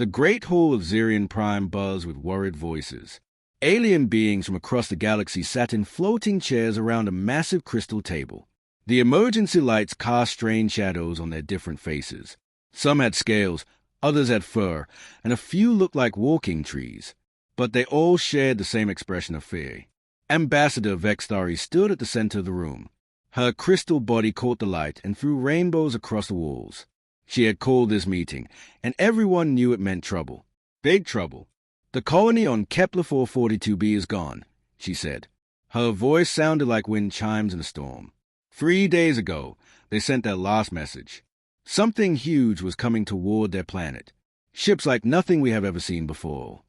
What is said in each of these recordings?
The great hall of Zirion Prime buzzed with worried voices. Alien beings from across the galaxy sat in floating chairs around a massive crystal table. The emergency lights cast strange shadows on their different faces. Some had scales, others had fur, and a few looked like walking trees. But they all shared the same expression of fear. Ambassador Vextari stood at the center of the room. Her crystal body caught the light and threw rainbows across the walls. She had called this meeting, and everyone knew it meant trouble. Big trouble. "The colony on Kepler 442b is gone," she said. Her voice sounded like wind chimes in a storm. 3 days ago, they sent their last message. Something huge was coming toward their planet. Ships like nothing we have ever seen before.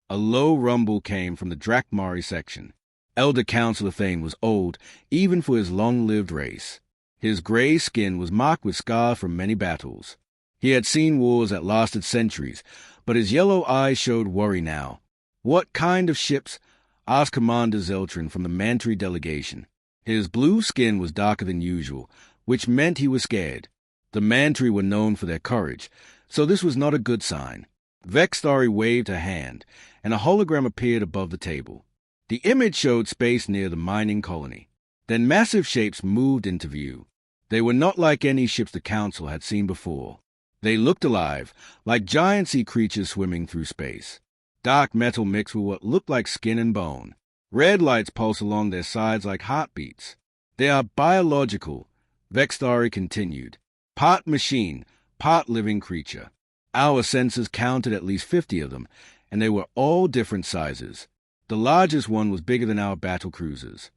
A low rumble came from the Drakmari section. Elder Counselor Thane was old, even for his long-lived race. His gray skin was marked with scars from many battles. He had seen wars that lasted centuries, but his yellow eyes showed worry now. "What kind of ships?" asked Commander Zeltrin from the Mantry delegation. His blue skin was darker than usual, which meant he was scared. The Mantry were known for their courage, so this was not a good sign. Vextari waved her hand, and a hologram appeared above the table. The image showed space near the mining colony. Then massive shapes moved into view. They were not like any ships the Council had seen before. They looked alive, like giant sea creatures swimming through space. Dark metal mixed with what looked like skin and bone. Red lights pulsed along their sides like heartbeats. "They are biological," Vextari continued. "Part machine, part living creature. Our sensors counted at least 50 of them, and they were all different sizes. The largest one was bigger than our battle cruisers."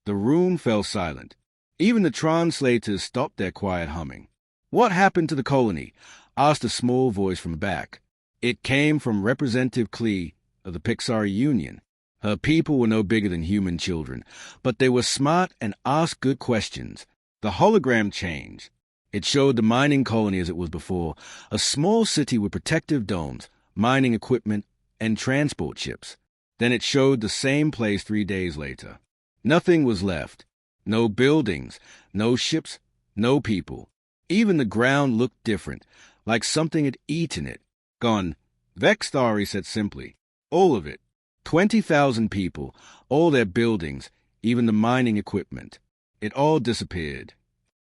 The room fell silent. Even the translators stopped their quiet humming. "What happened to the colony?" asked a small voice from the back. It came from Representative Klee of the Pixari Union. Her people were no bigger than human children, but they were smart and asked good questions. The hologram changed. It showed the mining colony as it was before, a small city with protective domes, mining equipment, and transport ships. Then it showed the same place 3 days later. Nothing was left. No buildings, no ships, no people. Even the ground looked different, like something had eaten it. "Gone," Vextari said simply. "All of it. 20,000 people, all their buildings, even the mining equipment. It all disappeared."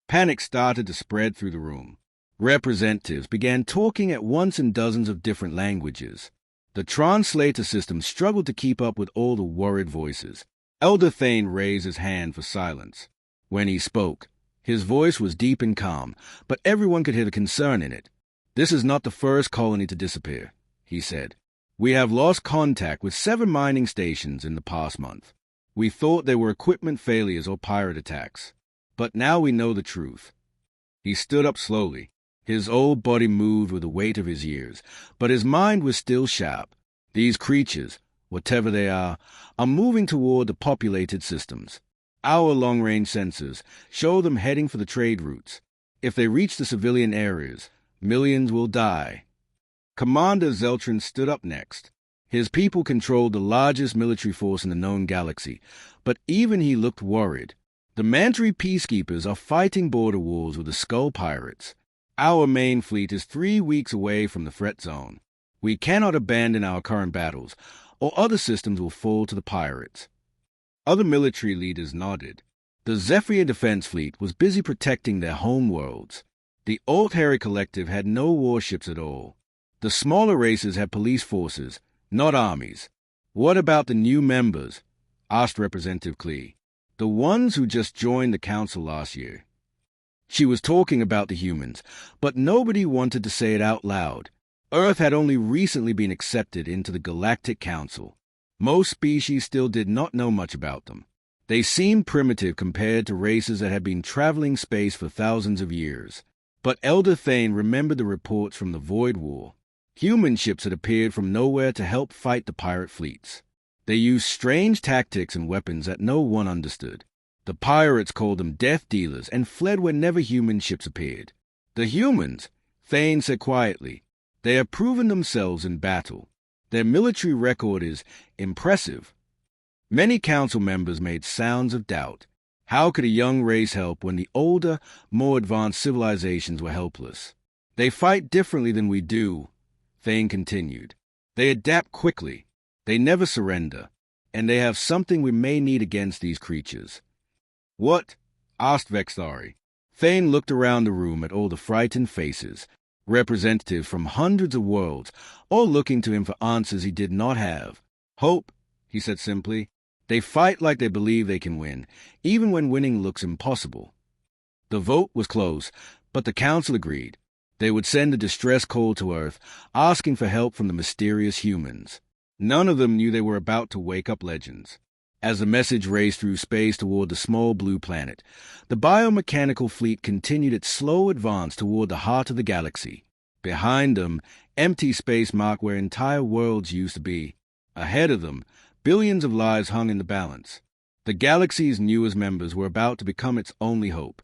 Panic started to spread through the room. Representatives began talking at once in dozens of different languages. The translator system struggled to keep up with all the worried voices. Elder Thane raised his hand for silence. When he spoke, his voice was deep and calm, but everyone could hear the concern in it. "This is not the first colony to disappear," he said. "We have lost contact with 7 mining stations in the past month. We thought they were equipment failures or pirate attacks. But now we know the truth." He stood up slowly. His old body moved with the weight of his years, but his mind was still sharp. These creatures, whatever they are moving toward the populated systems. Our long-range sensors show them heading for the trade routes. If they reach the civilian areas, millions will die. Commander Zeltrin stood up next. His people controlled the largest military force in the known galaxy, but even he looked worried. "The Mantry peacekeepers are fighting border wars with the Skull Pirates. Our main fleet is 3 weeks away from the threat zone. We cannot abandon our current battles, or other systems will fall to the pirates." Other military leaders nodded. The Zephyr Defense Fleet was busy protecting their home worlds. The Altherry Collective had no warships at all. The smaller races had police forces, not armies. "What about the new members?" asked Representative Klee. "The ones who just joined the Council last year." She was talking about the humans, but nobody wanted to say it out loud. Earth had only recently been accepted into the Galactic Council. Most species still did not know much about them. They seemed primitive compared to races that had been traveling space for thousands of years. But Elder Thane remembered the reports from the Void War. Human ships had appeared from nowhere to help fight the pirate fleets. They used strange tactics and weapons that no one understood. The pirates called them death dealers and fled whenever human ships appeared. "The humans," Thane said quietly, "they have proven themselves in battle. Their military record is impressive." Many council members made sounds of doubt. How could a young race help when the older, more advanced civilizations were helpless? "They fight differently than we do," Thane continued. They adapt quickly. They never surrender. And they have something we may need against these creatures. What? Asked Vexari. Thane looked around the room at all the frightened faces, representatives from hundreds of worlds, all looking to him for answers he did not have. Hope, he said simply. They fight like they believe they can win, even when winning looks impossible. The vote was close, but the council agreed. They would send a distress call to Earth, asking for help from the mysterious humans. None of them knew they were about to wake up legends. As the message raced through space toward the small blue planet, the biomechanical fleet continued its slow advance toward the heart of the galaxy. Behind them, empty space marked where entire worlds used to be. Ahead of them, billions of lives hung in the balance. The galaxy's newest members were about to become its only hope.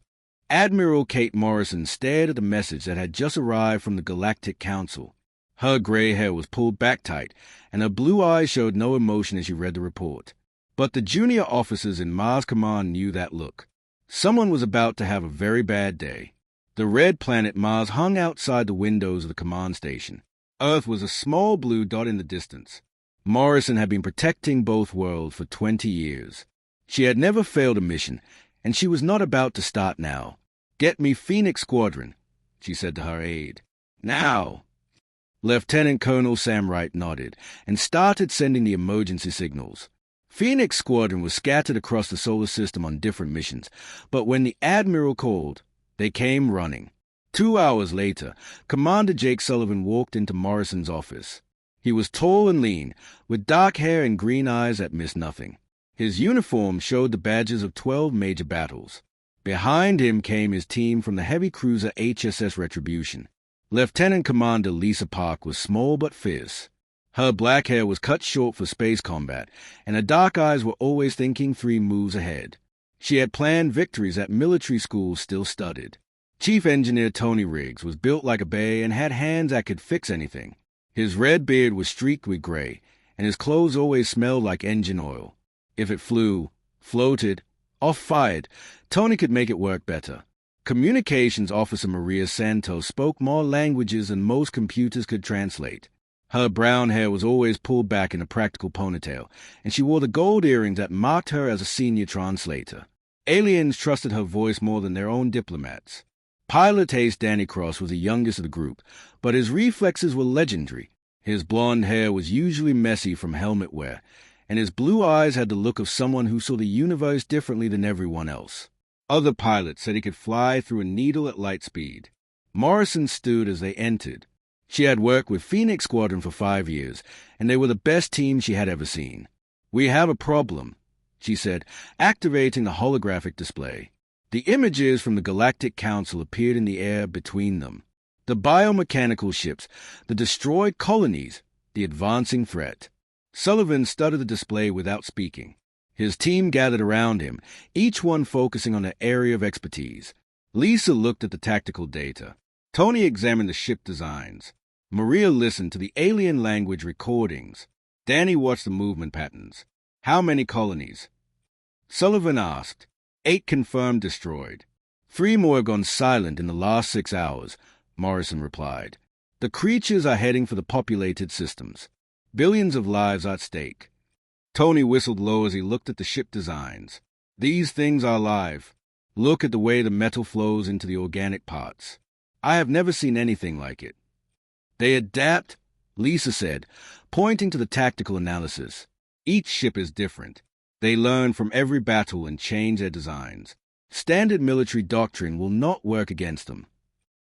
Admiral Kate Morrison stared at the message that had just arrived from the Galactic Council. Her gray hair was pulled back tight, and her blue eyes showed no emotion as she read the report. But the junior officers in Mars Command knew that look. Someone was about to have a very bad day. The red planet Mars hung outside the windows of the command station. Earth was a small blue dot in the distance. Morrison had been protecting both worlds for 20 years. She had never failed a mission, and she was not about to start now. Get me Phoenix Squadron, she said to her aide. Now! Lieutenant Colonel Sam Wright nodded and started sending the emergency signals. Phoenix Squadron was scattered across the solar system on different missions, but when the Admiral called, they came running. 2 hours later, Commander Jake Sullivan walked into Morrison's office. He was tall and lean, with dark hair and green eyes that missed nothing. His uniform showed the badges of 12 major battles. Behind him came his team from the heavy cruiser HSS Retribution. Lieutenant Commander Lisa Park was small but fierce. Her black hair was cut short for space combat, and her dark eyes were always thinking 3 moves ahead. She had planned victories at military schools still studied. Chief Engineer Tony Riggs was built like a bay and had hands that could fix anything. His red beard was streaked with gray, and his clothes always smelled like engine oil. If it flew, floated, or fired, Tony could make it work better. Communications Officer Maria Santos spoke more languages than most computers could translate. Her brown hair was always pulled back in a practical ponytail, and she wore the gold earrings that marked her as a senior translator. Aliens trusted her voice more than their own diplomats. Pilot Ace Danny Cross was the youngest of the group, but his reflexes were legendary. His blonde hair was usually messy from helmet wear, and his blue eyes had the look of someone who saw the universe differently than everyone else. Other pilots said he could fly through a needle at light speed. Morrison stood as they entered. She had worked with Phoenix Squadron for 5 years, and they were the best team she had ever seen. "We have a problem," she said, activating the holographic display. The images from the Galactic Council appeared in the air between them. The biomechanical ships, the destroyed colonies, the advancing threat. Sullivan studied the display without speaking. His team gathered around him, each one focusing on their area of expertise. Lisa looked at the tactical data. Tony examined the ship designs. Maria listened to the alien language recordings. Danny watched the movement patterns. How many colonies? Sullivan asked. 8 confirmed destroyed. 3 more have gone silent in the last 6 hours, Morrison replied. The creatures are heading for the populated systems. Billions of lives are at stake. Tony whistled low as he looked at the ship designs. These things are alive. Look at the way the metal flows into the organic parts. I have never seen anything like it. They adapt, Lisa said, pointing to the tactical analysis. Each ship is different. They learn from every battle and change their designs. Standard military doctrine will not work against them.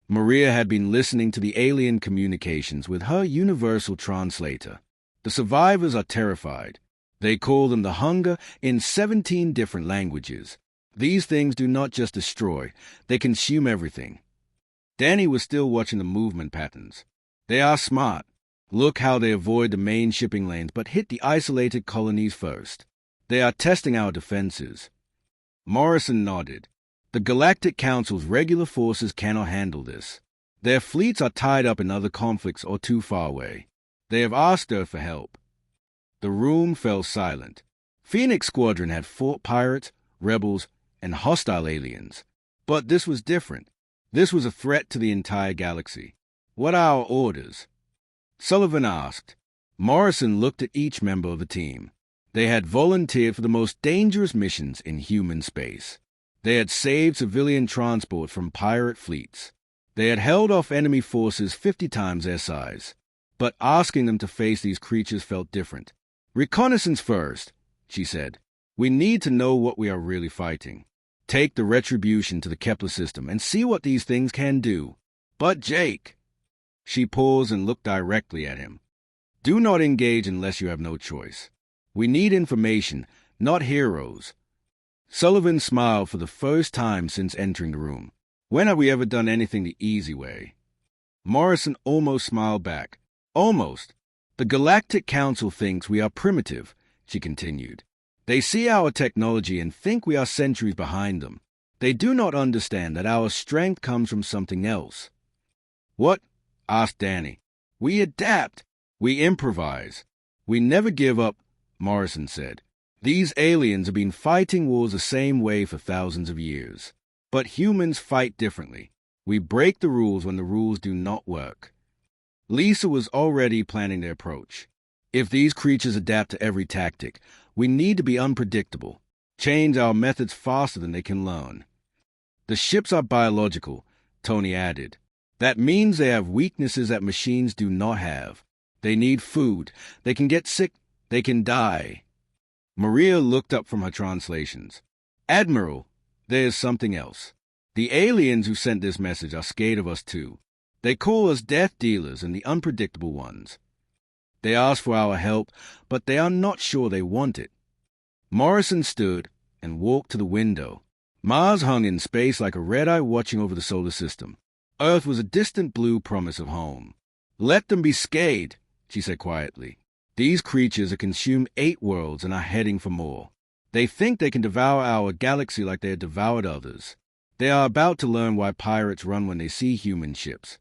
Maria had been listening to the alien communications with her universal translator. The survivors are terrified. They call them the Hunger in 17 different languages. These things do not just destroy, they consume everything. Danny was still watching the movement patterns. They are smart. Look how they avoid the main shipping lanes but hit the isolated colonies first. They are testing our defenses. Morrison nodded. The Galactic Council's regular forces cannot handle this. Their fleets are tied up in other conflicts or too far away. They have asked Earth for help. The room fell silent. Phoenix Squadron had fought pirates, rebels, and hostile aliens. But this was different. This was a threat to the entire galaxy. What are our orders? Sullivan asked. Morrison looked at each member of the team. They had volunteered for the most dangerous missions in human space. They had saved civilian transport from pirate fleets. They had held off enemy forces 50 times their size. But asking them to face these creatures felt different. "Reconnaissance first," she said. "We need to know what we are really fighting. Take the retribution to the Kepler system and see what these things can do." "But Jake—" She paused and looked directly at him. "Do not engage unless you have no choice. We need information, not heroes." Sullivan smiled for the first time since entering the room. "When have we ever done anything the easy way?" Morrison almost smiled back. "Almost. The Galactic Council thinks we are primitive," she continued. "They see our technology and think we are centuries behind them. They do not understand that our strength comes from something else." "What?" asked Danny. "We adapt. We improvise. We never give up," Morrison said. "These aliens have been fighting wars the same way for thousands of years. But humans fight differently. We break the rules when the rules do not work." Lisa was already planning their approach. "If these creatures adapt to every tactic, we need to be unpredictable, change our methods faster than they can learn." "The ships are biological," Tony added. "That means they have weaknesses that machines do not have. They need food. They can get sick. They can die." Maria looked up from her translations. "Admiral, there is something else. The aliens who sent this message are scared of us too. They call us death dealers and the unpredictable ones. They ask for our help, but they are not sure they want it." Morrison stood and walked to the window. Mars hung in space like a red eye watching over the solar system. Earth was a distant blue promise of home. "Let them be scared," she said quietly. "These creatures have consumed 8 worlds and are heading for more. They think they can devour our galaxy like they have devoured others. They are about to learn why pirates run when they see human ships."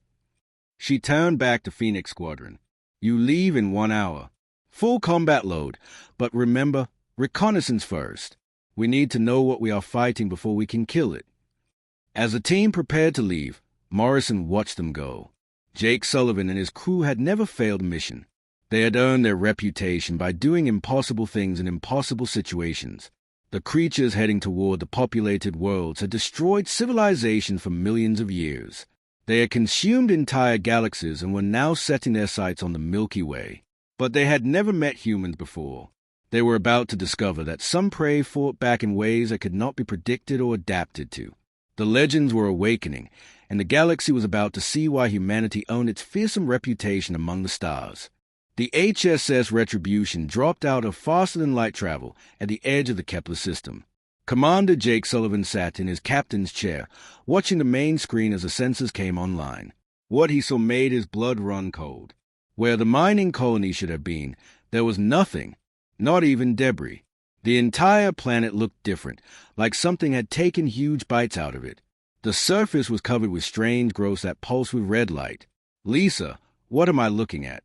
She turned back to Phoenix Squadron. "You leave in 1 hour. Full combat load, but remember, reconnaissance first. We need to know what we are fighting before we can kill it." As the team prepared to leave, Morrison watched them go. Jake Sullivan and his crew had never failed a mission. They had earned their reputation by doing impossible things in impossible situations. The creatures heading toward the populated worlds had destroyed civilization for millions of years. They had consumed entire galaxies and were now setting their sights on the Milky Way. But they had never met humans before. They were about to discover that some prey fought back in ways that could not be predicted or adapted to. The legends were awakening, and the galaxy was about to see why humanity owned its fearsome reputation among the stars. The HSS Retribution dropped out of faster-than-light travel at the edge of the Kepler system. Commander Jake Sullivan sat in his captain's chair, watching the main screen as the sensors came online. What he saw made his blood run cold. Where the mining colony should have been, there was nothing, not even debris. The entire planet looked different, like something had taken huge bites out of it. The surface was covered with strange growths that pulsed with red light. "Lisa, what am I looking at?"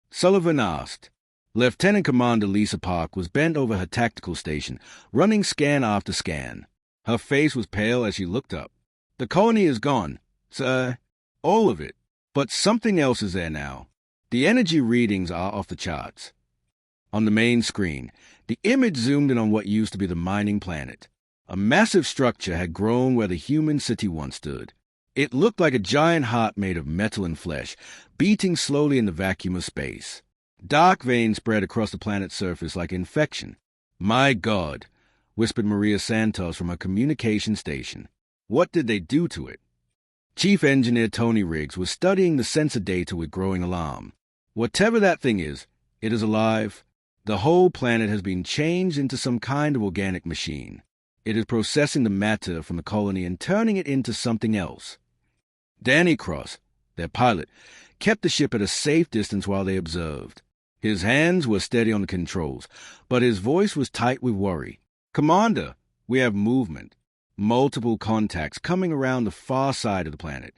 Sullivan asked. Lieutenant Commander Lisa Park was bent over her tactical station, running scan after scan. Her face was pale as she looked up. "The colony is gone, sir. All of it. But something else is there now. The energy readings are off the charts." On the main screen, the image zoomed in on what used to be the mining planet. A massive structure had grown where the human city once stood. It looked like a giant heart made of metal and flesh, beating slowly in the vacuum of space. Dark veins spread across the planet's surface like infection. "My God," whispered Maria Santos from her communication station. "What did they do to it?" Chief Engineer Tony Riggs was studying the sensor data with growing alarm. "Whatever that thing is, it is alive. The whole planet has been changed into some kind of organic machine. It is processing the matter from the colony and turning it into something else." Danny Cross, their pilot, kept the ship at a safe distance while they observed. His hands were steady on the controls, but his voice was tight with worry. "Commander, we have movement. Multiple contacts coming around the far side of the planet."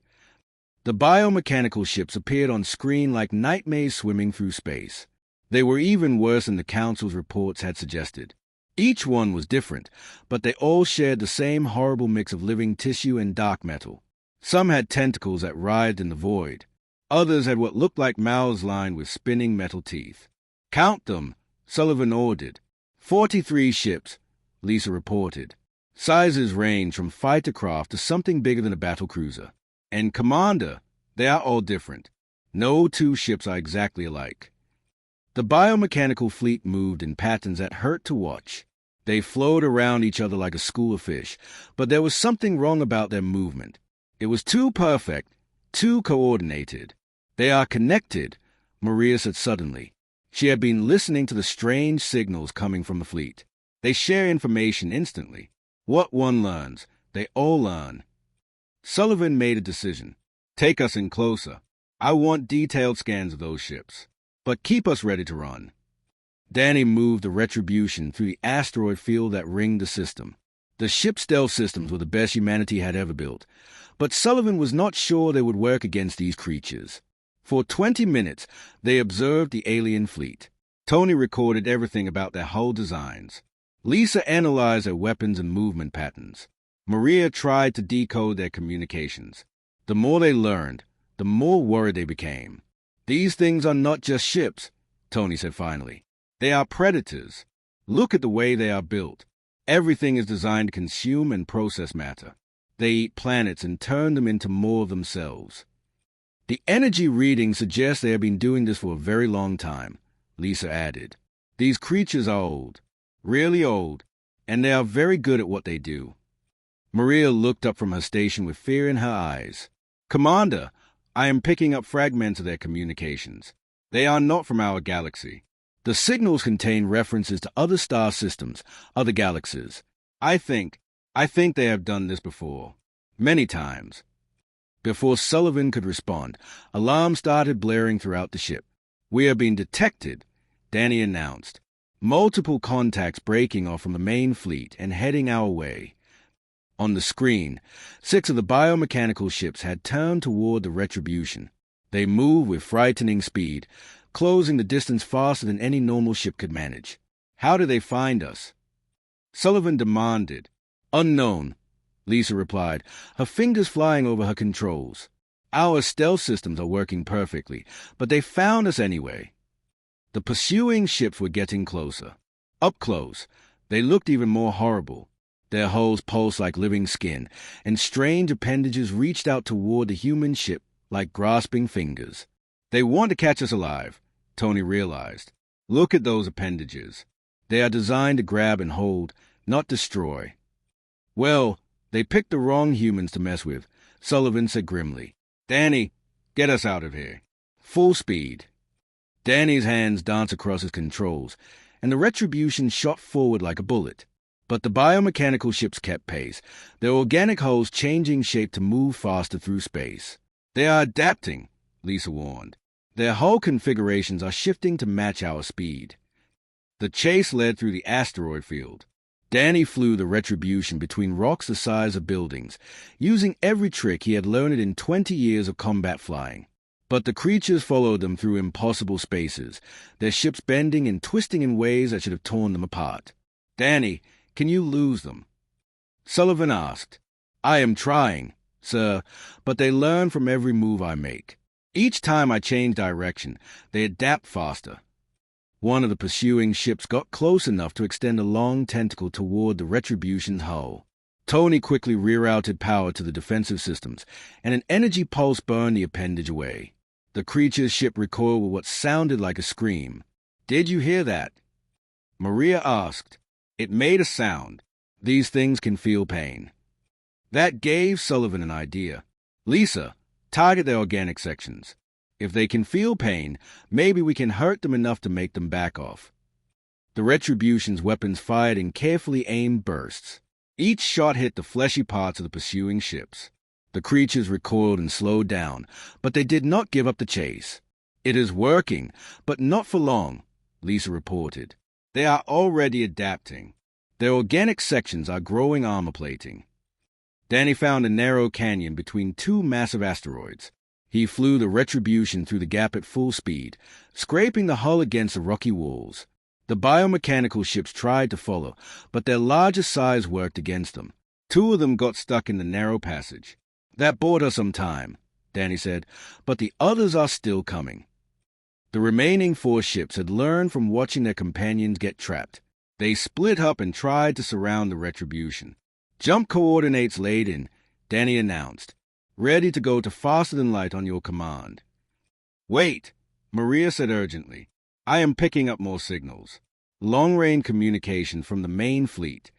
The biomechanical ships appeared on screen like nightmares swimming through space. They were even worse than the Council's reports had suggested. Each one was different, but they all shared the same horrible mix of living tissue and dark metal. Some had tentacles that writhed in the void. Others had what looked like mouths lined with spinning metal teeth. "Count them," Sullivan ordered. 43 ships, Lisa reported. Sizes range from fighter craft to something bigger than a battle cruiser. And Commander, they are all different. No two ships are exactly alike. The biomechanical fleet moved in patterns that hurt to watch. They flowed around each other like a school of fish, but there was something wrong about their movement. It was too perfect, too coordinated. "They are connected," Maria said suddenly. She had been listening to the strange signals coming from the fleet. "They share information instantly. What one learns, they all learn." Sullivan made a decision. "Take us in closer. I want detailed scans of those ships. But keep us ready to run." Danny moved the Retribution through the asteroid field that ringed the system. The ship stealth systems were the best humanity had ever built, but Sullivan was not sure they would work against these creatures. For 20 minutes, they observed the alien fleet. Tony recorded everything about their hull designs. Lisa analyzed their weapons and movement patterns. Maria tried to decode their communications. The more they learned, the more worried they became. "These things are not just ships," Tony said finally. "They are predators. Look at the way they are built. Everything is designed to consume and process matter. They eat planets and turn them into more of themselves." "The energy readings suggest they have been doing this for a very long time," Lisa added. "These creatures are old, really old, and they are very good at what they do." Maria looked up from her station with fear in her eyes. "Commander, I am picking up fragments of their communications. They are not from our galaxy. The signals contain references to other star systems, other galaxies. I think they have done this before. Many times." Before Sullivan could respond, alarms started blaring throughout the ship. "We are being detected," Danny announced. "Multiple contacts breaking off from the main fleet and heading our way." On the screen, 6 of the biomechanical ships had turned toward the Retribution. They moved with frightening speed, closing the distance faster than any normal ship could manage. "How did they find us?" Sullivan demanded. "Unknown," Lisa replied, her fingers flying over her controls. "Our stealth systems are working perfectly, but they found us anyway." The pursuing ships were getting closer. Up close, they looked even more horrible. Their hulls pulsed like living skin, and strange appendages reached out toward the human ship like grasping fingers. "They want to catch us alive," Tony realized. "Look at those appendages. They are designed to grab and hold, not destroy." "Well, they picked the wrong humans to mess with," Sullivan said grimly. "Danny, get us out of here. Full speed." Danny's hands danced across his controls, and the Retribution shot forward like a bullet. But the biomechanical ships kept pace, their organic hulls changing shape to move faster through space. "They are adapting," Lisa warned. "Their hull configurations are shifting to match our speed." The chase led through the asteroid field. Danny flew the Retribution between rocks the size of buildings, using every trick he had learned in 20 years of combat flying. But the creatures followed them through impossible spaces, their ships bending and twisting in ways that should have torn them apart. "Danny, can you lose them?" Sullivan asked. "I am trying, sir, but they learn from every move I make. Each time I change direction, they adapt faster." One of the pursuing ships got close enough to extend a long tentacle toward the Retribution's hull. Tony quickly rerouted power to the defensive systems, and an energy pulse burned the appendage away. The creature's ship recoiled with what sounded like a scream. "Did you hear that?" Maria asked. "It made a sound. These things can feel pain." That gave Sullivan an idea. "Lisa, target their organic sections. If they can feel pain, maybe we can hurt them enough to make them back off." The Retribution's weapons fired in carefully aimed bursts. Each shot hit the fleshy parts of the pursuing ships. The creatures recoiled and slowed down, but they did not give up the chase. "It is working, but not for long," Lisa reported. "They are already adapting. Their organic sections are growing armor plating." Danny found a narrow canyon between 2 massive asteroids. He flew the Retribution through the gap at full speed, scraping the hull against the rocky walls. The biomechanical ships tried to follow, but their larger size worked against them. 2 of them got stuck in the narrow passage. "That bought us some time," Danny said, "but the others are still coming." The remaining 4 ships had learned from watching their companions get trapped. They split up and tried to surround the Retribution. "Jump coordinates laid in," Danny announced. "Ready to go to faster than light on your command." "Wait," Maria said urgently. "I am picking up more signals. Long-range communication from the main fleet."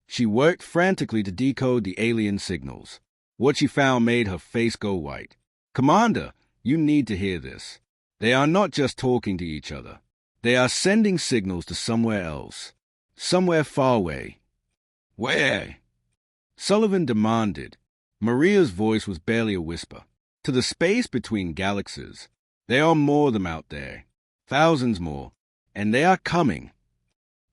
She worked frantically to decode the alien signals. What she found made her face go white. "Commander, you need to hear this. They are not just talking to each other. They are sending signals to somewhere else. Somewhere far away." "Where?" Sullivan demanded. Maria's voice was barely a whisper. "To the space between galaxies. There are more of them out there. Thousands more. And they are coming."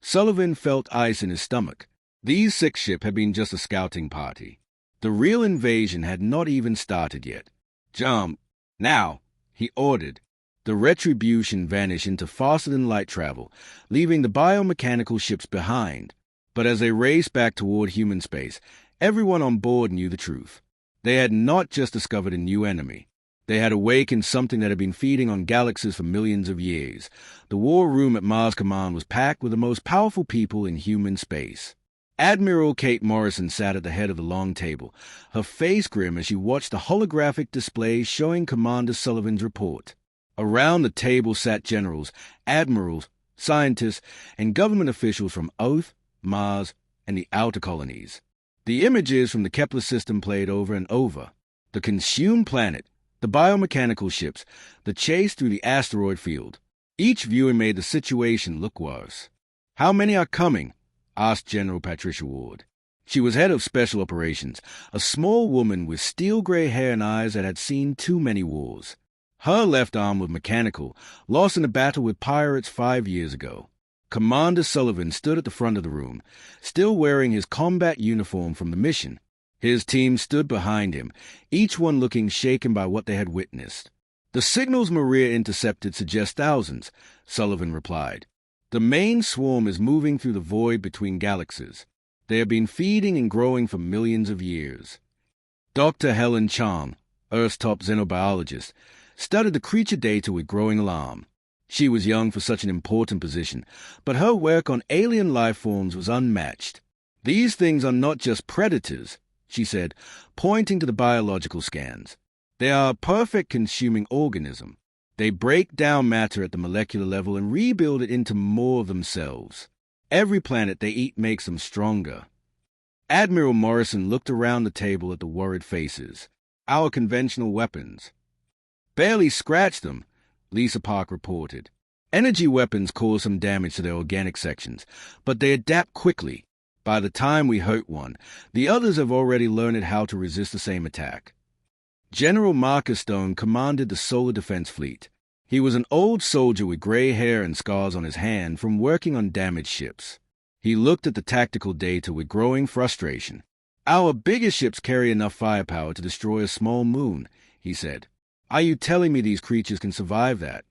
Sullivan felt ice in his stomach. These 6 ships had been just a scouting party. The real invasion had not even started yet. "Jump! Now!" he ordered. The Retribution vanished into faster-than-light travel, leaving the biomechanical ships behind. But as they raced back toward human space, everyone on board knew the truth. They had not just discovered a new enemy. They had awakened something that had been feeding on galaxies for millions of years. The war room at Mars Command was packed with the most powerful people in human space. Admiral Kate Morrison sat at the head of the long table, her face grim as she watched the holographic display showing Commander Sullivan's report. Around the table sat generals, admirals, scientists, and government officials from Earth, Mars, and the outer colonies. The images from the Kepler system played over and over. The consumed planet, the biomechanical ships, the chase through the asteroid field. Each viewing made the situation look worse. "How many are coming?" asked General Patricia Ward. She was head of special operations, a small woman with steel-gray hair and eyes that had seen too many wars. Her left arm was mechanical, lost in a battle with pirates 5 years ago. Commander Sullivan stood at the front of the room, still wearing his combat uniform from the mission. His team stood behind him, each one looking shaken by what they had witnessed. "The signals Maria intercepted suggest thousands," Sullivan replied. "The main swarm is moving through the void between galaxies. They have been feeding and growing for millions of years." Dr. Helen Chang, Earth's top xenobiologist, studied the creature data with growing alarm. She was young for such an important position, but her work on alien life forms was unmatched. "These things are not just predators," she said, pointing to the biological scans. "They are a perfect consuming organism. They break down matter at the molecular level and rebuild it into more of themselves. Every planet they eat makes them stronger." Admiral Morrison looked around the table at the worried faces. "Our conventional weapons." "Barely scratched them," Lisa Park reported. "Energy weapons cause some damage to their organic sections, but they adapt quickly. By the time we hurt one, the others have already learned how to resist the same attack." General Marcus Stone commanded the Solar Defense Fleet. He was an old soldier with gray hair and scars on his hand from working on damaged ships. He looked at the tactical data with growing frustration. "Our biggest ships carry enough firepower to destroy a small moon," he said. "Are you telling me these creatures can survive that?"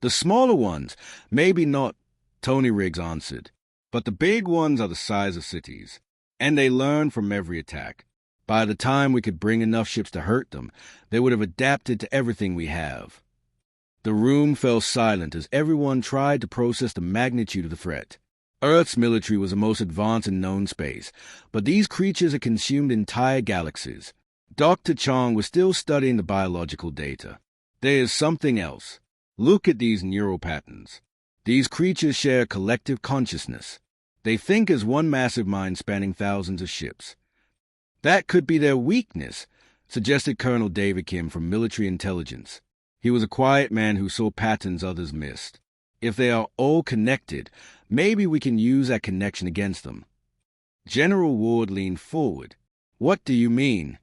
"The smaller ones, maybe not," Tony Riggs answered. "But the big ones are the size of cities, and they learn from every attack. By the time we could bring enough ships to hurt them, they would have adapted to everything we have." The room fell silent as everyone tried to process the magnitude of the threat. Earth's military was the most advanced in known space, but these creatures had consumed entire galaxies. Dr. Chang was still studying the biological data. "There is something else. Look at these neural patterns. These creatures share a collective consciousness. They think as one massive mind spanning thousands of ships." "That could be their weakness," suggested Colonel David Kim from military intelligence. He was a quiet man who saw patterns others missed. "If they are all connected, maybe we can use that connection against them." General Ward leaned forward. "What do you mean?"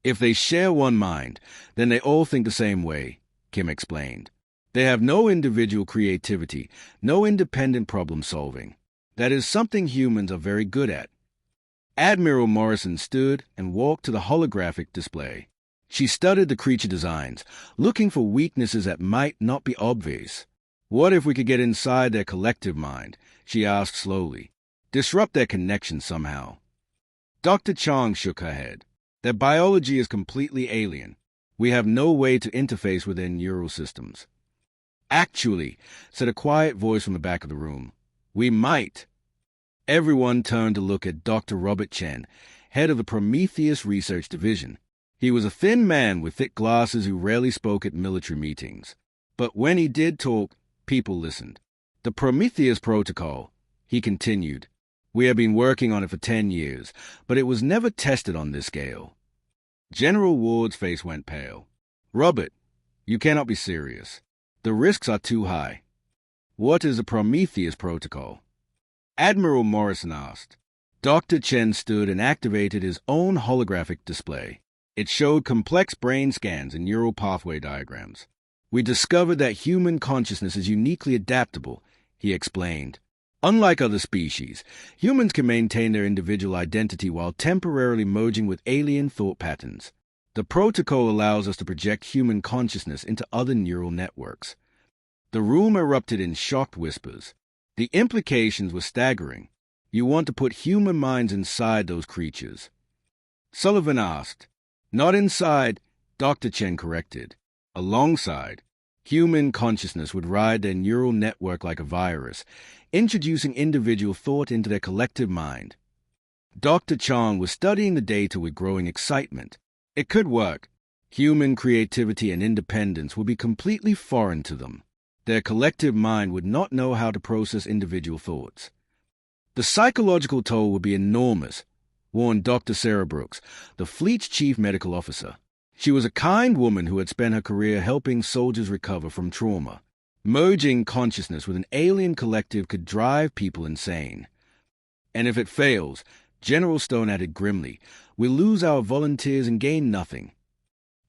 "If they share one mind, then they all think the same way," Kim explained. "They have no individual creativity, no independent problem-solving. That is something humans are very good at." Admiral Morrison stood and walked to the holographic display. She studied the creature designs, looking for weaknesses that might not be obvious. "What if we could get inside their collective mind?" she asked slowly. "Disrupt their connection somehow." Dr. Chang shook her head. "Their biology is completely alien. We have no way to interface with their neural systems. Actually, said a quiet voice from the back of the room, we might. Everyone turned to look at Dr. Robert Chen, head of the Prometheus Research Division. He was a thin man with thick glasses who rarely spoke at military meetings. But when he did talk, people listened. The Prometheus Protocol, he continued. We have been working on it for 10 years, but it was never tested on this scale. General Ward's face went pale. Robert, you cannot be serious. The risks are too high. What is the Prometheus Protocol? Admiral Morrison asked. Dr. Chen stood and activated his own holographic display. It showed complex brain scans and neural pathway diagrams. We discovered that human consciousness is uniquely adaptable, he explained. Unlike other species, humans can maintain their individual identity while temporarily merging with alien thought patterns. The protocol allows us to project human consciousness into other neural networks. The room erupted in shocked whispers. The implications were staggering. You want to put human minds inside those creatures. Sullivan asked. Not inside, Dr. Chen corrected. Alongside. Human consciousness would ride their neural network like a virus, introducing individual thought into their collective mind. Dr. Chan was studying the data with growing excitement. It could work. Human creativity and independence would be completely foreign to them. Their collective mind would not know how to process individual thoughts. The psychological toll would be enormous, warned Dr. Sarah Brooks, the fleet's chief medical officer. She was a kind woman who had spent her career helping soldiers recover from trauma. Merging consciousness with an alien collective could drive people insane. And if it fails, General Stone added grimly, we'll lose our volunteers and gain nothing.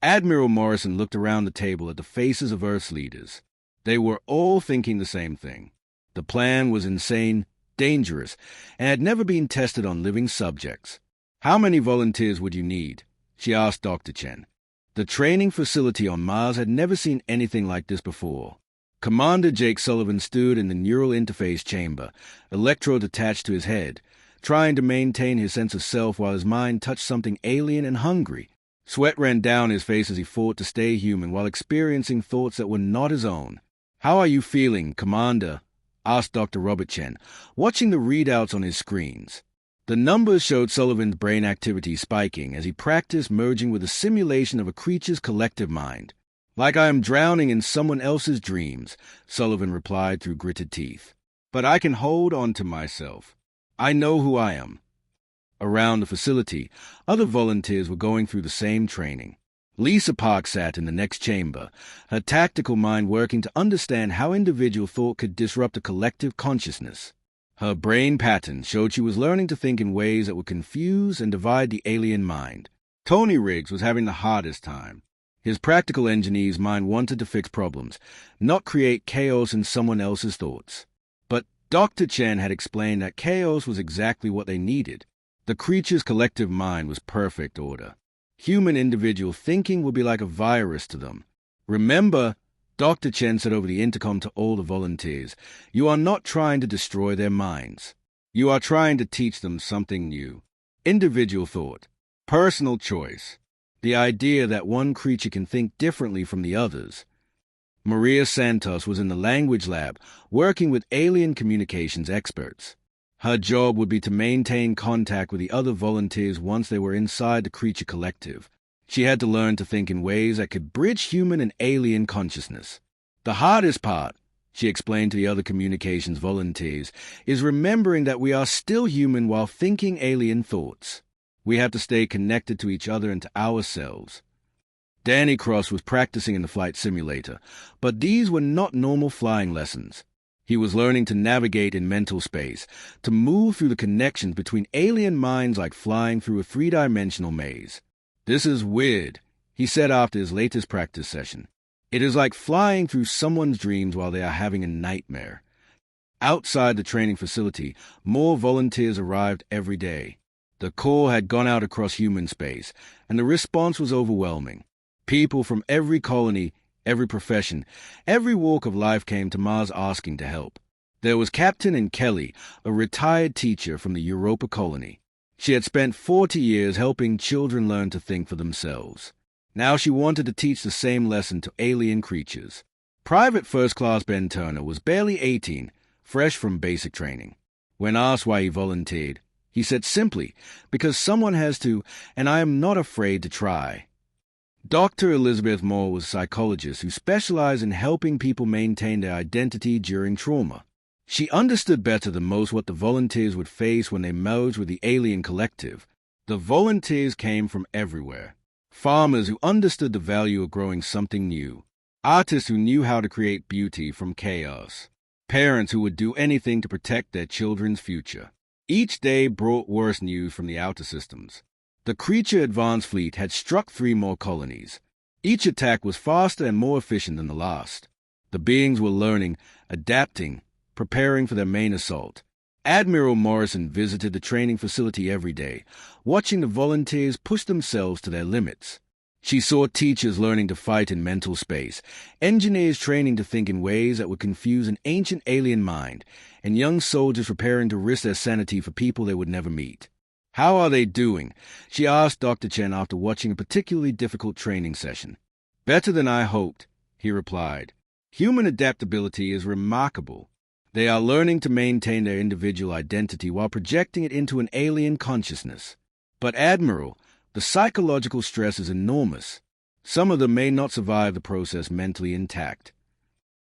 Admiral Morrison looked around the table at the faces of Earth's leaders. They were all thinking the same thing. The plan was insane, dangerous, and had never been tested on living subjects. How many volunteers would you need? She asked Dr. Chen. The training facility on Mars had never seen anything like this before. Commander Jake Sullivan stood in the neural interface chamber, electrodes attached to his head, trying to maintain his sense of self while his mind touched something alien and hungry. Sweat ran down his face as he fought to stay human while experiencing thoughts that were not his own. How are you feeling, Commander? Asked Dr. Robert Chen, watching the readouts on his screens. The numbers showed Sullivan's brain activity spiking as he practiced merging with a simulation of a creature's collective mind. Like I am drowning in someone else's dreams, Sullivan replied through gritted teeth. But I can hold on to myself. I know who I am. Around the facility, other volunteers were going through the same training. Lisa Park sat in the next chamber, her tactical mind working to understand how individual thought could disrupt a collective consciousness. Her brain pattern showed she was learning to think in ways that would confuse and divide the alien mind. Tony Riggs was having the hardest time. His practical engineer's mind wanted to fix problems, not create chaos in someone else's thoughts. But Dr. Chen had explained that chaos was exactly what they needed. The creature's collective mind was perfect order. Human individual thinking would be like a virus to them. Remember, Dr. Chen said over the intercom to all the volunteers, you are not trying to destroy their minds. You are trying to teach them something new. Individual thought. Personal choice. The idea that one creature can think differently from the others. Maria Santos was in the language lab, working with alien communications experts. Her job would be to maintain contact with the other volunteers once they were inside the creature collective. She had to learn to think in ways that could bridge human and alien consciousness. The hardest part, she explained to the other communications volunteers, is remembering that we are still human while thinking alien thoughts. We have to stay connected to each other and to ourselves. Danny Cross was practicing in the flight simulator, but these were not normal flying lessons. He was learning to navigate in mental space, to move through the connections between alien minds like flying through a three-dimensional maze. This is weird, he said after his latest practice session. It is like flying through someone's dreams while they are having a nightmare. Outside the training facility, more volunteers arrived every day. The call had gone out across human space, and the response was overwhelming. People from every colony, every profession, every walk of life came to Mars asking to help. There was Captain and Kelly, a retired teacher from the Europa colony. She had spent 40 years helping children learn to think for themselves. Now she wanted to teach the same lesson to alien creatures. Private First Class Ben Turner was barely 18, fresh from basic training. When asked why he volunteered, he said simply, "Because someone has to, and I am not afraid to try." Dr. Elizabeth Moore was a psychologist who specialized in helping people maintain their identity during trauma. She understood better than most what the volunteers would face when they merged with the alien collective. The volunteers came from everywhere. Farmers who understood the value of growing something new. Artists who knew how to create beauty from chaos. Parents who would do anything to protect their children's future. Each day brought worse news from the outer systems. The creature advance fleet had struck 3 more colonies. Each attack was faster and more efficient than the last. The beings were learning, adapting, preparing for their main assault. Admiral Morrison visited the training facility every day, watching the volunteers push themselves to their limits. She saw teachers learning to fight in mental space, engineers training to think in ways that would confuse an ancient alien mind, and young soldiers preparing to risk their sanity for people they would never meet. "How are they doing?" she asked Dr. Chen after watching a particularly difficult training session. "Better than I hoped," he replied. "Human adaptability is remarkable. They are learning to maintain their individual identity while projecting it into an alien consciousness. But, Admiral, the psychological stress is enormous. Some of them may not survive the process mentally intact."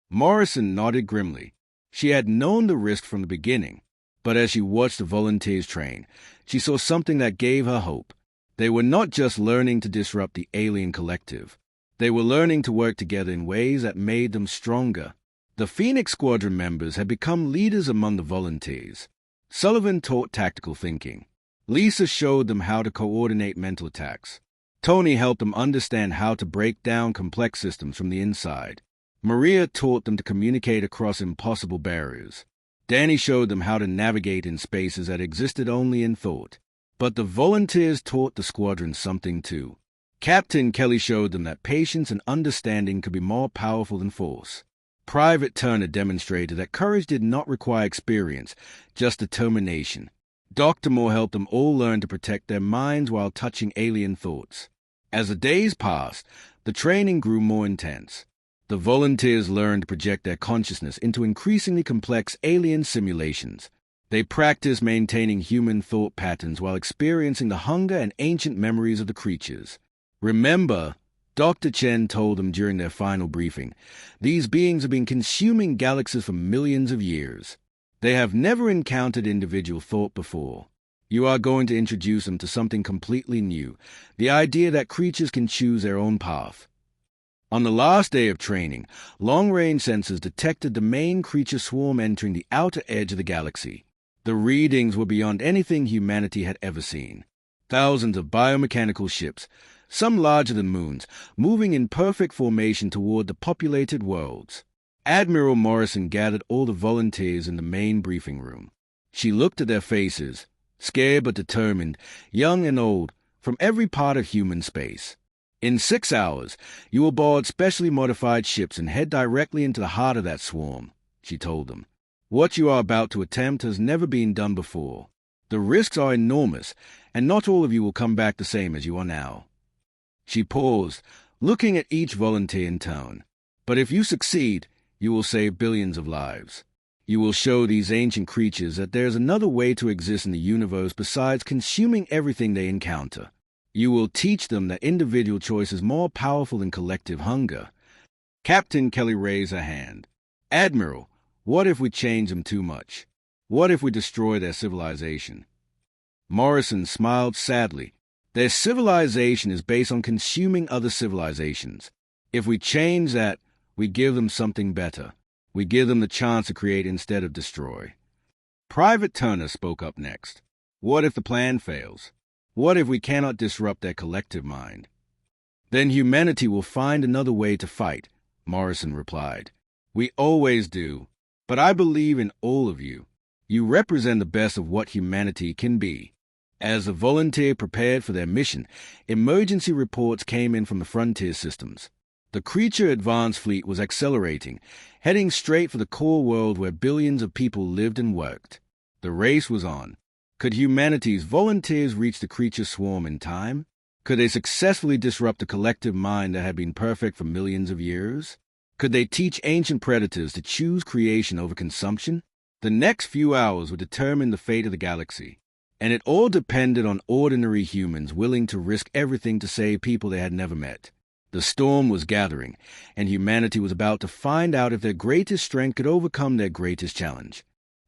Morrison nodded grimly. She had known the risk from the beginning, but as she watched the volunteers train, she saw something that gave her hope. They were not just learning to disrupt the alien collective. They were learning to work together in ways that made them stronger. The Phoenix Squadron members had become leaders among the volunteers. Sullivan taught tactical thinking. Lisa showed them how to coordinate mental attacks. Tony helped them understand how to break down complex systems from the inside. Maria taught them to communicate across impossible barriers. Danny showed them how to navigate in spaces that existed only in thought. But the volunteers taught the squadron something too. Captain Kelly showed them that patience and understanding could be more powerful than force. Private Turner demonstrated that courage did not require experience, just determination. Dr. Moore helped them all learn to protect their minds while touching alien thoughts. As the days passed, the training grew more intense. The volunteers learned to project their consciousness into increasingly complex alien simulations. They practiced maintaining human thought patterns while experiencing the hunger and ancient memories of the creatures. "Remember," Dr. Chen told them during their final briefing, "these beings have been consuming galaxies for millions of years. They have never encountered individual thought before. You are going to introduce them to something completely new, the idea that creatures can choose their own path." On the last day of training, long-range sensors detected the main creature swarm entering the outer edge of the galaxy. The readings were beyond anything humanity had ever seen. Thousands of biomechanical ships, some larger than moons, moving in perfect formation toward the populated worlds. Admiral Morrison gathered all the volunteers in the main briefing room. She looked at their faces, scared but determined, young and old, from every part of human space. "In 6 hours, you will board specially modified ships and head directly into the heart of that swarm," she told them. "What you are about to attempt has never been done before. The risks are enormous, and not all of you will come back the same as you are now." She paused, looking at each volunteer in turn. "But if you succeed, you will save billions of lives. You will show these ancient creatures that there is another way to exist in the universe besides consuming everything they encounter. You will teach them that individual choice is more powerful than collective hunger." Captain Kelly raised her hand. "Admiral, what if we change them too much? What if we destroy their civilization?" Morrison smiled sadly. "Their civilization is based on consuming other civilizations. If we change that, we give them something better. We give them the chance to create instead of destroy." Private Turner spoke up next. "What if the plan fails? What if we cannot disrupt their collective mind?" "Then humanity will find another way to fight," Morrison replied. "We always do. But I believe in all of you. You represent the best of what humanity can be." As the volunteer prepared for their mission, emergency reports came in from the frontier systems. The creature advance fleet was accelerating, heading straight for the core world where billions of people lived and worked. The race was on. Could humanity's volunteers reach the creature swarm in time? Could they successfully disrupt a collective mind that had been perfect for millions of years? Could they teach ancient predators to choose creation over consumption? The next few hours would determine the fate of the galaxy, and it all depended on ordinary humans willing to risk everything to save people they had never met. The storm was gathering, and humanity was about to find out if their greatest strength could overcome their greatest challenge.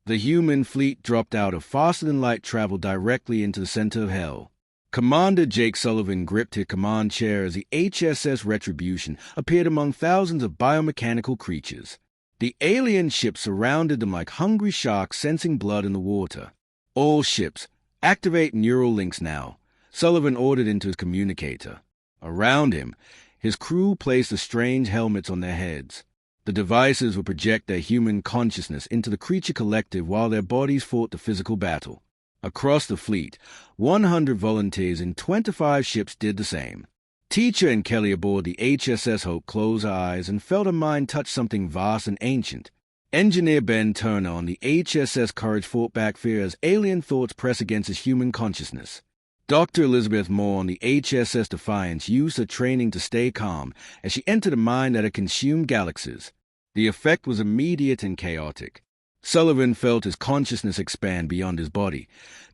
The human fleet dropped out of faster-than-light travel directly into the center of hell. Commander Jake Sullivan gripped his command chair as the HSS Retribution appeared among thousands of biomechanical creatures. The alien ships surrounded them like hungry sharks sensing blood in the water. All ships, activate neural links now, Sullivan ordered into his communicator. Around him, his crew placed the strange helmets on their heads. The devices would project their human consciousness into the creature collective while their bodies fought the physical battle. Across the fleet, 100 volunteers in 25 ships did the same. Teacher and Kelly aboard the HSS Hope closed her eyes and felt her mind touch something vast and ancient. Engineer Ben Turner on the HSS Courage fought back fear as alien thoughts pressed against his human consciousness. Dr. Elizabeth Moore on the HSS Defiance used her training to stay calm as she entered a mind that had consumed galaxies. The effect was immediate and chaotic. Sullivan felt his consciousness expand beyond his body,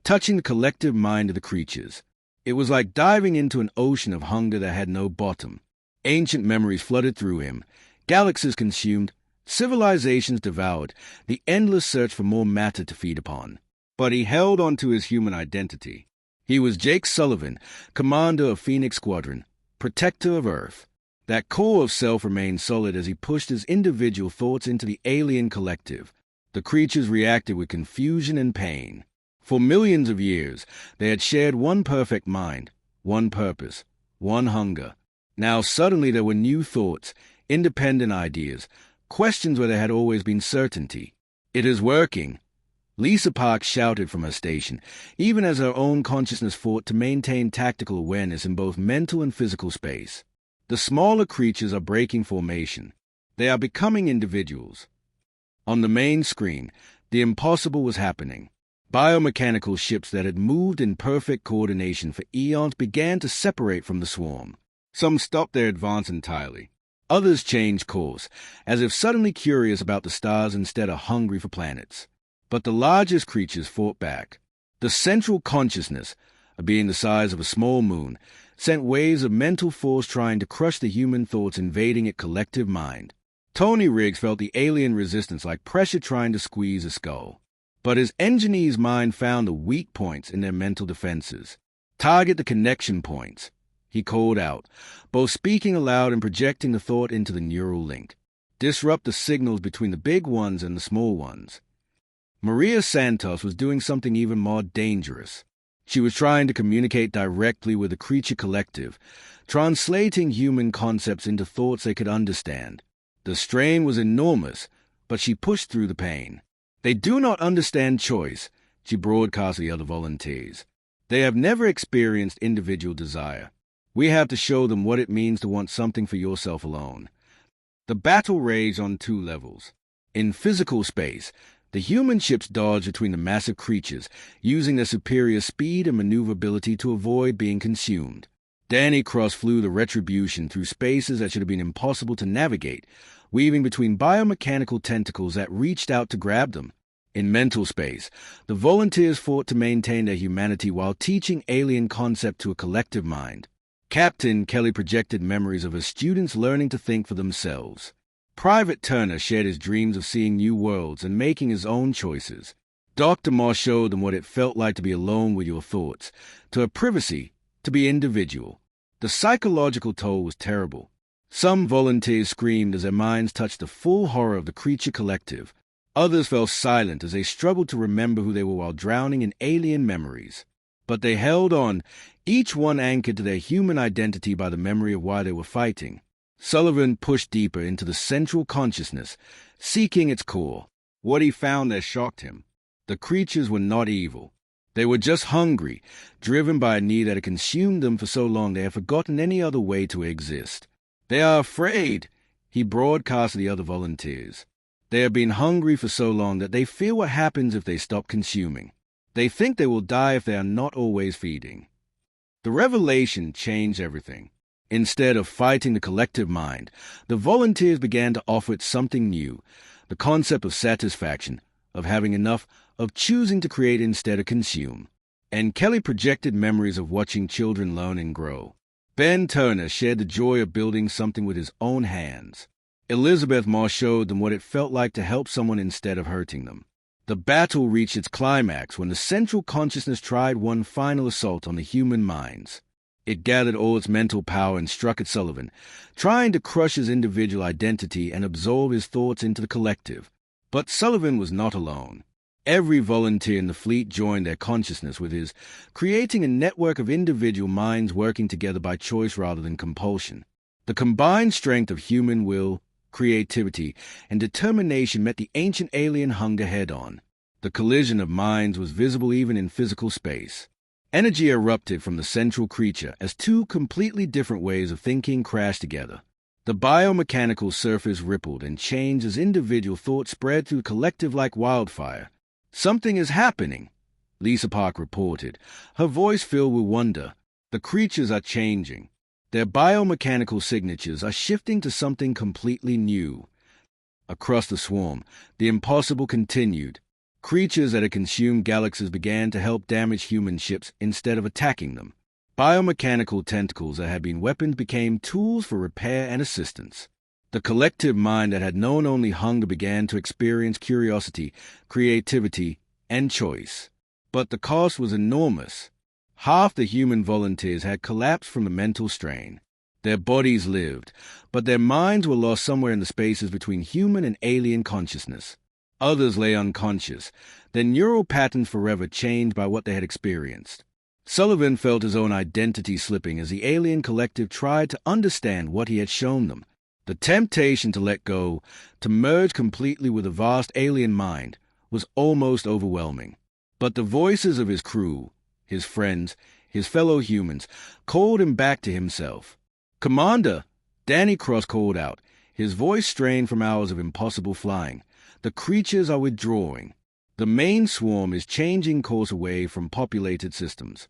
touching the collective mind of the creatures. It was like diving into an ocean of hunger that had no bottom. Ancient memories flooded through him, galaxies consumed, civilizations devoured, the endless search for more matter to feed upon. But he held on to his human identity. He was Jake Sullivan, commander of Phoenix Squadron, protector of Earth. That core of self remained solid as he pushed his individual thoughts into the alien collective. The creatures reacted with confusion and pain. For millions of years, they had shared one perfect mind, one purpose, one hunger. Now suddenly there were new thoughts, independent ideas, questions where there had always been certainty. It is working. Lisa Parks shouted from her station, even as her own consciousness fought to maintain tactical awareness in both mental and physical space. The smaller creatures are breaking formation. They are becoming individuals. On the main screen, the impossible was happening. Biomechanical ships that had moved in perfect coordination for eons began to separate from the swarm. Some stopped their advance entirely. Others changed course, as if suddenly curious about the stars instead of hungry for planets. But the largest creatures fought back. The central consciousness, a being the size of a small moon, sent waves of mental force trying to crush the human thoughts invading its collective mind. Tony Riggs felt the alien resistance like pressure trying to squeeze a skull. But his engineer's mind found the weak points in their mental defenses. Target the connection points, he called out, both speaking aloud and projecting the thought into the neural link. Disrupt the signals between the big ones and the small ones. Maria Santos was doing something even more dangerous. She was trying to communicate directly with the creature collective, translating human concepts into thoughts they could understand. The strain was enormous, but she pushed through the pain. They do not understand choice, she broadcast to the other volunteers. They have never experienced individual desire. We have to show them what it means to want something for yourself alone. The battle raged on two levels. In physical space, the human ships dodged between the massive creatures, using their superior speed and maneuverability to avoid being consumed. Danny Cross flew the Retribution through spaces that should have been impossible to navigate, weaving between biomechanical tentacles that reached out to grab them. In mental space, the volunteers fought to maintain their humanity while teaching alien concept to a collective mind. Captain Kelly projected memories of her students learning to think for themselves. Private Turner shared his dreams of seeing new worlds and making his own choices. Dr. Moss showed them what it felt like to be alone with your thoughts, to have privacy, to be individual. The psychological toll was terrible. Some volunteers screamed as their minds touched the full horror of the creature collective. Others fell silent as they struggled to remember who they were while drowning in alien memories. But they held on, each one anchored to their human identity by the memory of why they were fighting. Sullivan pushed deeper into the central consciousness, seeking its core. What he found there shocked him. The creatures were not evil. They were just hungry, driven by a need that had consumed them for so long they had forgotten any other way to exist. They are afraid, he broadcast to the other volunteers. They have been hungry for so long that they fear what happens if they stop consuming. They think they will die if they are not always feeding. The revelation changed everything. Instead of fighting the collective mind, the volunteers began to offer it something new, the concept of satisfaction, of having enough, of choosing to create instead of consume. And Kelly projected memories of watching children learn and grow. Ben Turner shared the joy of building something with his own hands. Elizabeth Moss showed them what it felt like to help someone instead of hurting them. The battle reached its climax when the central consciousness tried one final assault on the human minds. It gathered all its mental power and struck at Sullivan, trying to crush his individual identity and absorb his thoughts into the collective. But Sullivan was not alone. Every volunteer in the fleet joined their consciousness with his, creating a network of individual minds working together by choice rather than compulsion. The combined strength of human will, creativity, and determination met the ancient alien hunger head-on. The collision of minds was visible even in physical space. Energy erupted from the central creature as two completely different ways of thinking crashed together. The biomechanical surface rippled and changed as individual thought spread through the collective like wildfire. "Something is happening," Lisa Park reported, her voice filled with wonder. "The creatures are changing. Their biomechanical signatures are shifting to something completely new." Across the swarm, the impossible continued. Creatures that had consumed galaxies began to help damage human ships instead of attacking them. Biomechanical tentacles that had been weapons became tools for repair and assistance. The collective mind that had known only hunger began to experience curiosity, creativity, and choice. But the cost was enormous. Half the human volunteers had collapsed from the mental strain. Their bodies lived, but their minds were lost somewhere in the spaces between human and alien consciousness. Others lay unconscious, their neural patterns forever changed by what they had experienced. Sullivan felt his own identity slipping as the alien collective tried to understand what he had shown them. The temptation to let go, to merge completely with the vast alien mind, was almost overwhelming. But the voices of his crew, his friends, his fellow humans, called him back to himself. "Commander!" Danny Cross called out, his voice strained from hours of impossible flying. "The creatures are withdrawing. The main swarm is changing course away from populated systems."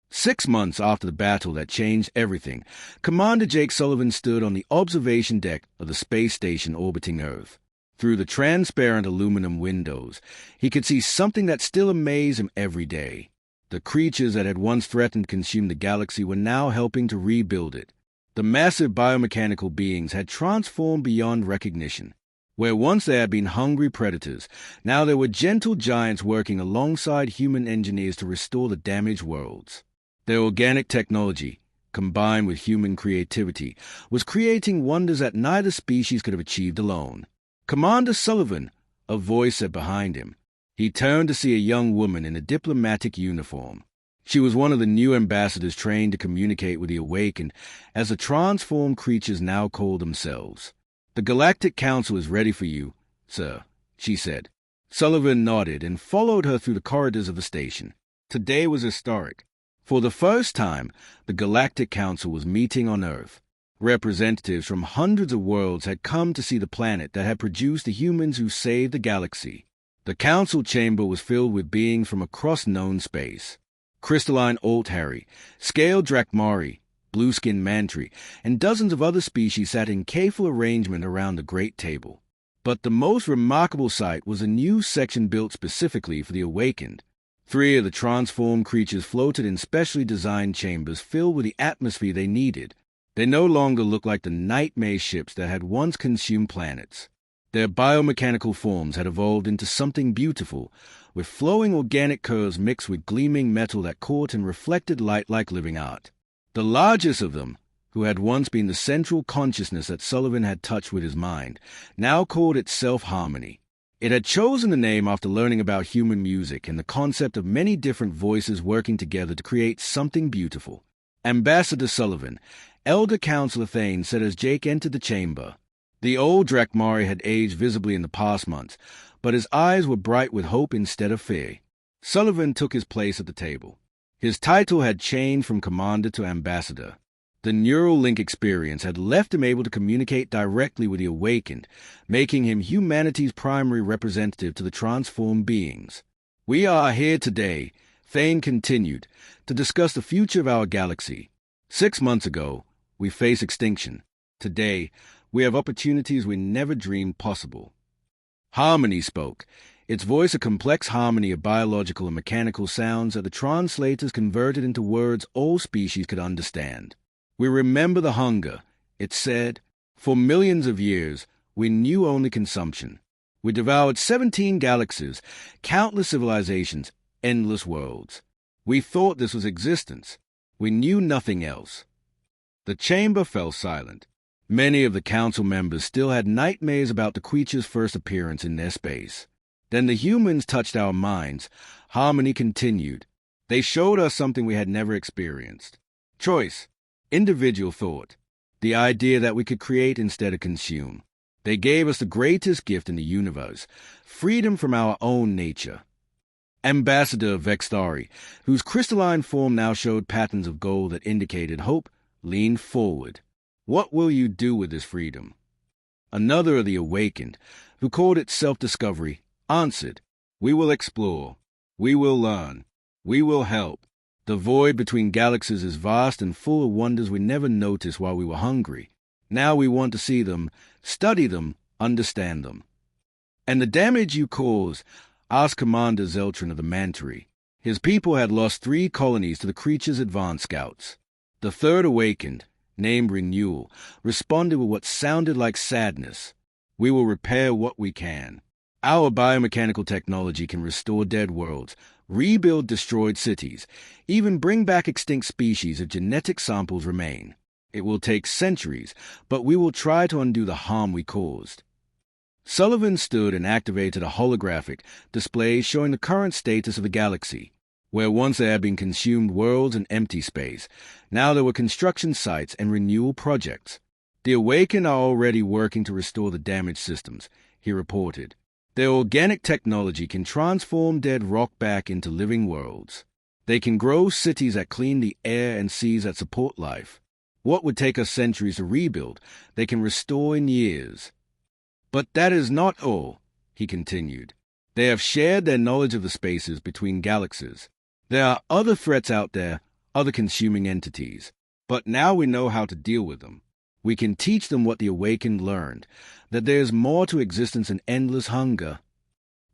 6 months after the battle that changed everything, Commander Jake Sullivan stood on the observation deck of the space station orbiting Earth. Through the transparent aluminum windows, he could see something that still amazed him every day. The creatures that had once threatened to consume the galaxy were now helping to rebuild it. The massive biomechanical beings had transformed beyond recognition. Where once they had been hungry predators, now there were gentle giants working alongside human engineers to restore the damaged worlds. Their organic technology, combined with human creativity, was creating wonders that neither species could have achieved alone. "Commander Sullivan," a voice said behind him. He turned to see a young woman in a diplomatic uniform. She was one of the new ambassadors trained to communicate with the awakened, as the transformed creatures now called themselves. "The Galactic Council is ready for you, sir," she said. Sullivan nodded and followed her through the corridors of the station. Today was historic. For the first time, the Galactic Council was meeting on Earth. Representatives from hundreds of worlds had come to see the planet that had produced the humans who saved the galaxy. The council chamber was filled with beings from across known space. Crystalline Alt-Harry, Scale Drakmari, Blueskin Mantry, and dozens of other species sat in careful arrangement around the great table. But the most remarkable sight was a new section built specifically for the awakened. 3 of the transformed creatures floated in specially designed chambers filled with the atmosphere they needed. They no longer looked like the nightmare ships that had once consumed planets. Their biomechanical forms had evolved into something beautiful, with flowing organic curves mixed with gleaming metal that caught and reflected light like living art. The largest of them, who had once been the central consciousness that Sullivan had touched with his mind, now called itself Harmony. It had chosen the name after learning about human music and the concept of many different voices working together to create something beautiful. Ambassador Sullivan, Elder Counselor Thane said as Jake entered the chamber. The old Drakmari had aged visibly in the past months, but his eyes were bright with hope instead of fear. Sullivan took his place at the table. His title had changed from commander to ambassador. The neural link experience had left him able to communicate directly with the awakened, making him humanity's primary representative to the transformed beings. "We are here today, Thane continued to discuss the future of our galaxy. 6 months ago, we faced extinction. Today, we have opportunities we never dreamed possible. Harmony spoke, its voice a complex harmony of biological and mechanical sounds that the translators converted into words all species could understand. We remember the hunger, it said. For millions of years, we knew only consumption. We devoured 17 galaxies, countless civilizations, endless worlds. We thought this was existence. We knew nothing else. The chamber fell silent. Many of the council members still had nightmares about the creature's first appearance in their space. Then the humans touched our minds. Harmony continued. They showed us something we had never experienced. Choice. Individual thought. The idea that we could create instead of consume. They gave us the greatest gift in the universe, freedom from our own nature. Ambassador Vextari, whose crystalline form now showed patterns of gold that indicated hope, leaned forward. What will you do with this freedom? Another of the awakened, who called it self-discovery, answered, We will explore. We will learn. We will help. The void between galaxies is vast and full of wonders we never noticed while we were hungry. Now we want to see them, study them, understand them. And the damage you cause, asked Commander Zeltron of the Mantry. His people had lost 3 colonies to the creature's advance scouts. The third awakened, named Renewal, responded with what sounded like sadness. We will repair what we can. Our biomechanical technology can restore dead worlds, rebuild destroyed cities, even bring back extinct species if genetic samples remain. It will take centuries, but we will try to undo the harm we caused. Sullivan stood and activated a holographic display showing the current status of the galaxy. Where once there had been consumed worlds and empty space, now there were construction sites and renewal projects. The Awakened are already working to restore the damaged systems, he reported. Their organic technology can transform dead rock back into living worlds. They can grow cities that clean the air and seas that support life. What would take us centuries to rebuild, they can restore in years. But that is not all, he continued. They have shared their knowledge of the spaces between galaxies. There are other threats out there, other consuming entities. But now we know how to deal with them. We can teach them what the Awakened learned, that there is more to existence than endless hunger.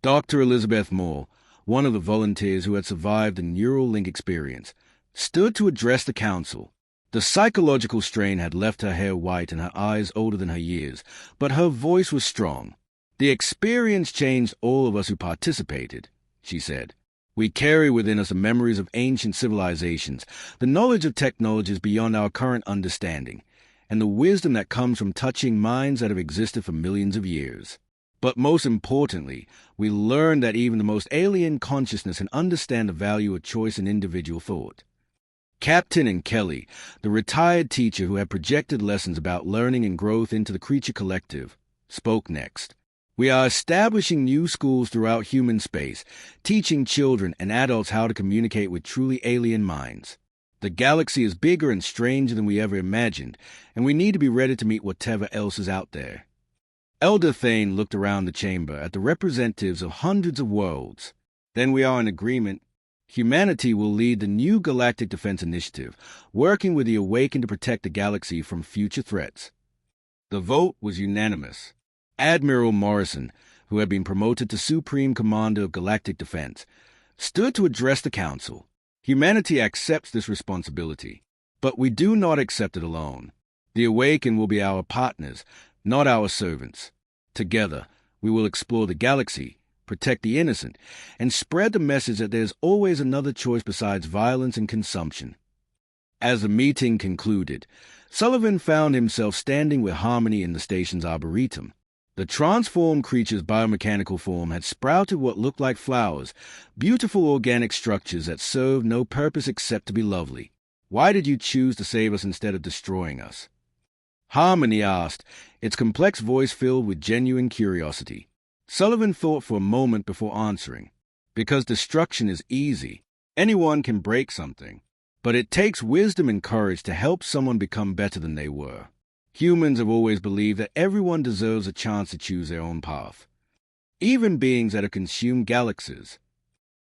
Dr. Elizabeth Moore, one of the volunteers who had survived the neural link experience, stood to address the council. The psychological strain had left her hair white and her eyes older than her years, but her voice was strong. The experience changed all of us who participated, she said. We carry within us the memories of ancient civilizations, the knowledge of technologies beyond our current understanding, and the wisdom that comes from touching minds that have existed for millions of years. But most importantly, we learned that even the most alien consciousness can understand the value of choice and individual thought. Captain and Kelly, the retired teacher who had projected lessons about learning and growth into the creature collective, spoke next. We are establishing new schools throughout human space, teaching children and adults how to communicate with truly alien minds. The galaxy is bigger and stranger than we ever imagined, and we need to be ready to meet whatever else is out there. Elder Thane looked around the chamber at the representatives of hundreds of worlds. Then we are in agreement. Humanity will lead the new Galactic Defense Initiative, working with the Awakened to protect the galaxy from future threats. The vote was unanimous. Admiral Morrison, who had been promoted to Supreme Commander of Galactic Defense, stood to address the Council. Humanity accepts this responsibility, but we do not accept it alone. The Awakened will be our partners, not our servants. Together, we will explore the galaxy, protect the innocent, and spread the message that there's always another choice besides violence and consumption. As the meeting concluded, Sullivan found himself standing with Harmony in the station's arboretum. The transformed creature's biomechanical form had sprouted what looked like flowers, beautiful organic structures that served no purpose except to be lovely. Why did you choose to save us instead of destroying us? Harmony asked, its complex voice filled with genuine curiosity. Sullivan thought for a moment before answering. Because destruction is easy. Anyone can break something. But it takes wisdom and courage to help someone become better than they were. Humans have always believed that everyone deserves a chance to choose their own path. Even beings that have consumed galaxies.